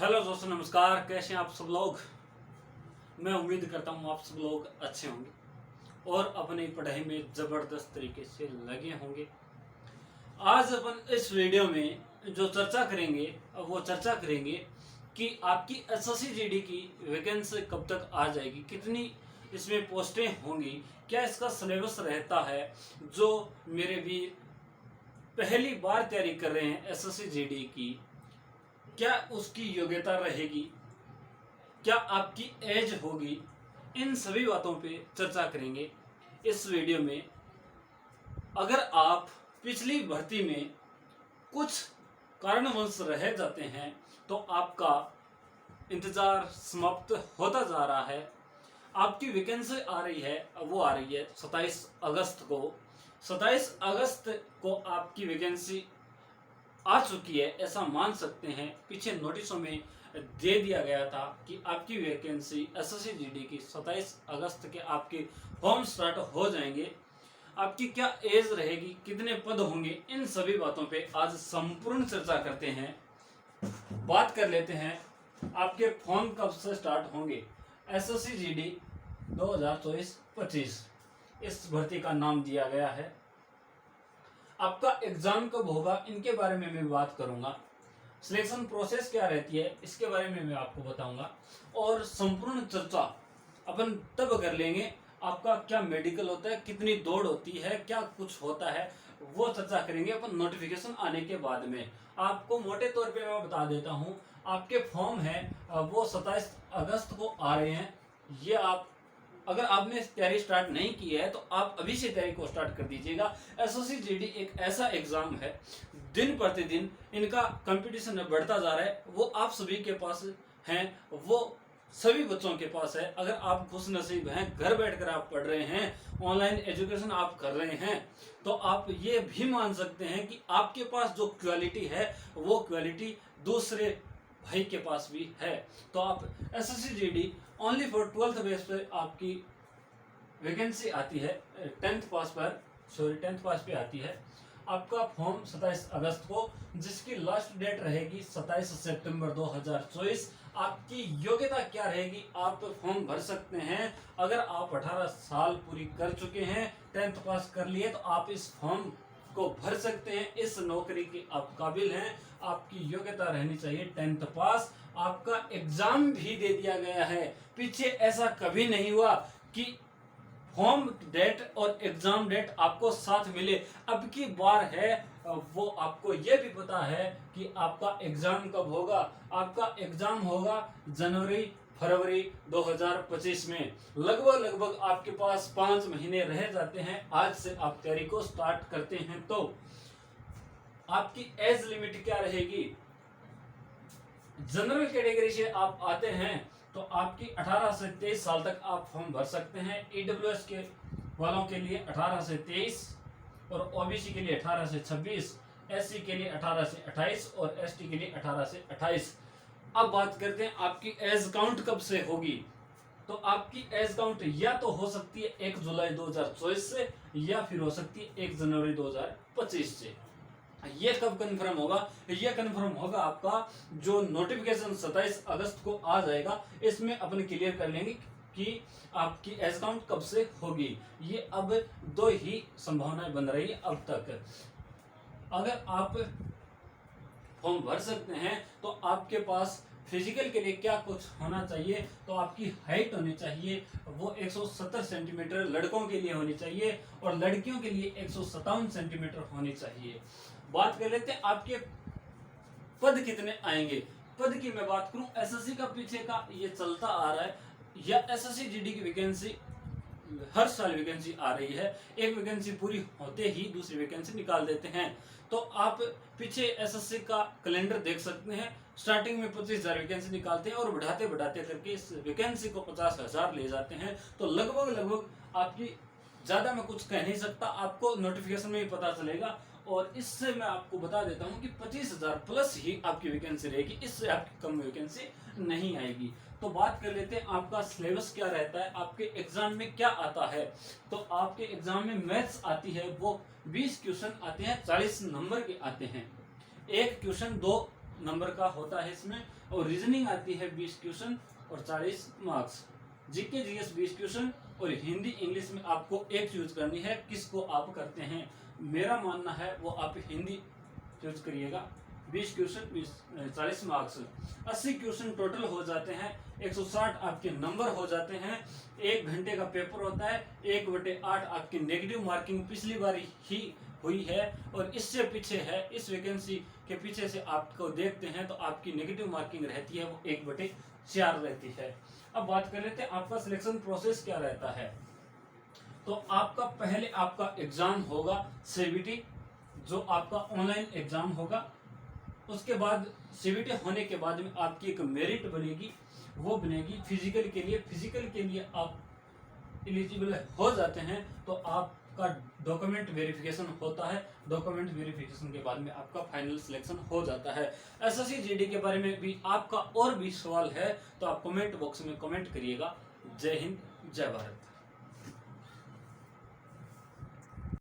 Hello दोस्तों, नमस्कार। कैसे हैं आप सब लोग। मैं उम्मीद करता हूँ आप सब लोग अच्छे होंगे और अपनी पढ़ाई में ज़बरदस्त तरीके से लगे होंगे। आज अपन इस वीडियो में जो चर्चा करेंगे वो चर्चा करेंगे कि आपकी एसएससी जीडी की वैकेंसी कब तक आ जाएगी, कितनी इसमें पोस्टें होंगी, क्या इसका सिलेबस रहता है। जो मेरे भी पहली बार तैयारी कर रहे हैं एसएससी जीडी की, क्या उसकी योग्यता रहेगी, क्या आपकी एज होगी, इन सभी बातों पे चर्चा करेंगे इस वीडियो में। अगर आप पिछली भर्ती में कुछ कारणवश रह जाते हैं तो आपका इंतज़ार समाप्त होता जा रहा है। आपकी वैकेंसी आ रही है, वो आ रही है 27 अगस्त को। 27 अगस्त को आपकी वैकेंसी आ चुकी है, ऐसा मान सकते हैं। पीछे नोटिसों में दे दिया गया था कि आपकी वैकेंसी एसएससी जीडी की 27 अगस्त के आपके फॉर्म स्टार्ट हो जाएंगे। आपकी क्या एज रहेगी, कितने पद होंगे, इन सभी बातों पे आज संपूर्ण चर्चा करते हैं। बात कर लेते हैं आपके फॉर्म कब से स्टार्ट होंगे। एसएससी जीडी 2024-25 इस भर्ती का नाम दिया गया है। आपका एग्जाम कब होगा, इनके बारे में मैं बात करूंगा। सिलेक्शन प्रोसेस क्या रहती है, इसके बारे में मैं आपको बताऊंगा। और संपूर्ण चर्चा अपन तब कर लेंगे आपका क्या मेडिकल होता है, कितनी दौड़ होती है, क्या कुछ होता है, वो चर्चा करेंगे अपन नोटिफिकेशन आने के बाद में। आपको मोटे तौर पे मैं बता देता हूँ, आपके फॉर्म है वो 27 अगस्त को आ रहे हैं। ये आप अगर आपने तैयारी स्टार्ट नहीं की है तो आप अभी से तैयारी को स्टार्ट कर दीजिएगा। एसएससी जीडी एक ऐसा एग्जाम है, दिन प्रतिदिन इनका कंपटीशन बढ़ता जा रहा है। वो आप सभी के पास हैं, वो सभी बच्चों के पास है। अगर आप खुश नसीब हैं, घर बैठकर आप पढ़ रहे हैं, ऑनलाइन एजुकेशन आप कर रहे हैं, तो आप ये भी मान सकते हैं कि आपके पास जो क्वालिटी है वो क्वालिटी दूसरे भाई के पास भी है। तो आप SSC GD only for 12th base पे आपकी वैकेंसी आती है, 10th पास पे आती है। आपका फॉर्म 27 अगस्त को, जिसकी लास्ट डेट रहेगी 27 सितंबर 2024। आपकी योग्यता क्या रहेगी, आप फॉर्म भर सकते हैं। अगर आप 18 साल पूरी कर चुके हैं, 10th पास कर लिए, तो आप इस फॉर्म को भर सकते हैं। इस नौकरी के आप काबिल हैं। आपकी योग्यता रहनी चाहिए 10th पास। आपका एग्जाम भी दे दिया गया है। पीछे ऐसा कभी नहीं हुआ कि फॉर्म डेट और एग्जाम डेट आपको साथ मिले। अब की बार है वो आपको ये भी पता है कि आपका एग्जाम कब होगा। आपका एग्जाम होगा जनवरी-फरवरी 2025 में। लगभग आपके पास 5 महीने रह जाते हैं। आज से आप तैयारी को स्टार्ट करते हैं तो आपकी एज लिमिट क्या रहेगी। जनरल कैटेगरी से आप आते हैं तो आपकी 18 से 23 साल तक आप फॉर्म भर सकते हैं। ईडब्ल्यूएस के वालों के लिए 18 से 23 और ओबीसी के लिए 18 से 26, एससी के लिए 18 से 28 और एसटी के लिए 18 से 28। अब बात करते हैं आपकी एज काउंट कब से होगी। तो आपकी एज काउंट या तो हो सकती है 1 जुलाई 2024 से, या फिर हो सकती है 1 जनवरी 2025 से। ये कब कंफर्म होगा, ये कंफर्म होगा आपका जो नोटिफिकेशन 27 अगस्त को आ जाएगा। इसमें अपन क्लियर कर लेंगे कि आपकी एज काउंट कब से होगी। ये अब 2 ही संभावनाएं बन रही है अब तक। अगर आप फॉर्म भर सकते हैं तो आपके पास फिजिकल के लिए क्या कुछ होना चाहिए। तो आपकी हाइट होनी चाहिए वो 170 सेंटीमीटर लड़कों के लिए होनी चाहिए, और लड़कियों के लिए 157 सेंटीमीटर होनी चाहिए। बात कर लेते हैं आपके पद कितने आएंगे। पद की मैं बात करूं, एसएससी का पीछे का ये चलता आ रहा है, या एसएससी जीडी की वैकेंसी हर साल वैकेंसी आ रही है। एक वैकेंसी पूरी होते ही दूसरी वैकेंसी निकाल देते हैं। तो आप पीछे एसएससी का कैलेंडर देख सकते हैं। स्टार्टिंग में 25,000 वैकेंसी निकालते हैं और बढ़ाते करके इस वैकेंसी को 50,000 ले जाते हैं। तो लगभग आपकी, ज़्यादा मैं कुछ कह नहीं सकता, आपको नोटिफिकेशन में ही पता चलेगा। और इससे मैं आपको बता देता हूं कि 25,000 प्लस ही आपकी वैकेंसी रहेगी, इससे आपकी कम वैकेंसी नहीं आएगी। तो बात कर लेते हैं आपका सिलेबस क्या रहता है, आपके एग्जाम में क्या आता है। तो आपके एग्जाम में मैथ्स आती है, वो 20 क्वेश्चन आते हैं, 40 नंबर के आते हैं। एक क्वेश्चन 2 नंबर का होता है इसमें। और रीजनिंग आती है 20 क्वेश्चन और 40 मार्क्स। जीके जीएस 20 क्वेश्चन और हिंदी इंग्लिश में आपको एक चूज करनी है, किसको आप करते हैं। मेरा मानना है वो आप हिंदी चूज करिएगा। 20 क्वेश्चन 40 मार्क्स, 80 क्वेश्चन टोटल हो जाते हैं, 160 आपके नंबर हो जाते हैं। 1 घंटे का पेपर होता है, 1/8 आपकी नेगेटिव मार्किंग पिछली बार ही हुई है और इससे पीछे है, इस वैकेंसी के पीछे से आपको देखते हैं तो आपकी नेगेटिव मार्किंग रहती है वो 1/4 रहती है। अब बात कर लेते हैं आपका सिलेक्शन प्रोसेस क्या रहता है। तो आपका पहले आपका एग्जाम होगा सीबीटी, जो आपका ऑनलाइन एग्जाम होगा। उसके बाद सीबीटी होने के बाद में आपकी एक मेरिट बनेगी, वो बनेगी फिजिकल के लिए। फिजिकल के लिए आप एलिजिबल हो जाते हैं तो आपका डॉक्यूमेंट वेरिफिकेशन होता है। डॉक्यूमेंट वेरिफिकेशन के बाद में आपका फाइनल सिलेक्शन हो जाता है। एसएससी जीडी के बारे में भी आपका और भी सवाल है तो आप कमेंट बॉक्स में कमेंट करिएगा। जय हिंद, जय भारत।